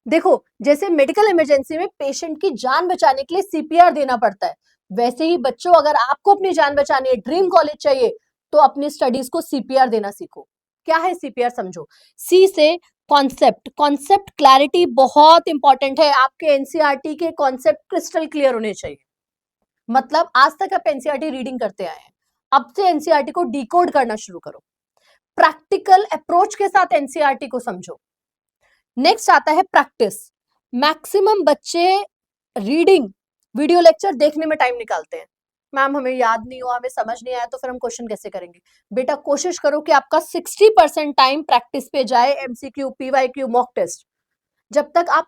देखो, जैसे medical emergency में पेशेंट की जान बचाने के लिए सीपीआर देना पड़ता है, वैसे ही बच्चों अगर आपको अपनी जान बचानी है, ड्रीम कॉलेज चाहिए, तो अपनी स्टडीज को सीपीआर देना सीखो। क्या है सीपीआर समझो। सी से कॉन्सेप्ट, कॉन्सेप्ट क्लैरिटी बहुत इंपॉर्टेंट है। आपके एनसीईआरटी के कॉन्सेप्ट क्रिस्टल क्लियर होने चाहिए। मतलब आज तक आप एनसीईआरटी रीडिंग करते आए हैं, अब से एनसीईआरटी को डिकोड करना शुरू करो। प्रैक्टिकल अप्रोच के साथ एनसीईआरटी को समझो। नेक्स्ट आता है प्रैक्टिस। मैक्सिमम बच्चे रीडिंग वीडियो लेक्चर देखने में टाइम निकालते हैं। मैम हमें याद नहीं हुआ, हमें समझ नहीं आया, तो फिर हम क्वेश्चन कैसे करेंगे। बेटा कोशिश करो कि आपका 60% टाइम प्रैक्टिस पे जाए, एमसीक्यू, पीवाईक्यू, मॉक टेस्ट। जब तक आप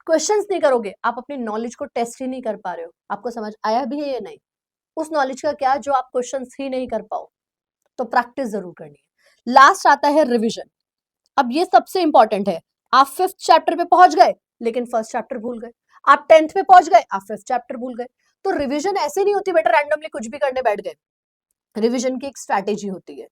क्वेश्चंस नहीं करोगे, आप अपनी नॉलेज को टेस्ट ही नहीं कर पा रहे हो। आपको समझ आया भी है या नहीं, उस नॉलेज का क्या जो आप क्वेश्चंस ही नहीं कर पाओ। तो प्रैक्टिस जरूर करनी है। लास्ट आता है रिविजन। अब ये सबसे इंपॉर्टेंट है। आप 5th चैप्टर पे पहुंच गए, लेकिन फर्स्ट चैप्टर भूल गए। आप 10th पे पहुंच गए, आप 5th चैप्टर भूल गए। तो रिवीजन ऐसे नहीं होती बेटा रैंडमली कुछ भी करने बैठ गए। रिवीजन की एक स्ट्रैटेजी होती है।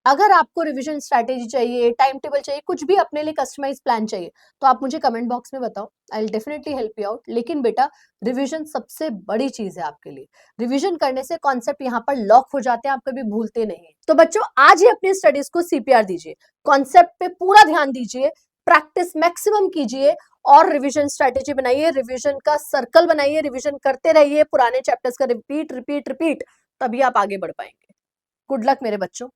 अगर आपको रिवीजन स्ट्रैटेजी चाहिए, टाइम टेबल चाहिए, कुछ भी अपने लिए कस्टमाइज प्लान चाहिए, तो आप मुझे कमेंट बॉक्स में बताओ, I will definitely help you out. लेकिन बेटा रिवीजन सबसे बड़ी चीज है आपके लिए। रिवीजन करने से कॉन्सेप्ट यहाँ पर लॉक हो जाते हैं, आप कभी भूलते नहीं हैं। तो बच्चों आज ही अपनी स्टडीज को सीपीआर दीजिए, कॉन्सेप्ट पे पूरा ध्यान दीजिए, प्रैक्टिस मैक्सिमम कीजिए और रिवीजन स्ट्रैटेजी बनाइए, रिवीजन का सर्कल बनाइए, रिवीजन करते रहिए, पुराने चैप्टर्स का रिपीट रिपीट रिपीट, तभी आप आगे बढ़ पाएंगे। गुड लक मेरे बच्चों।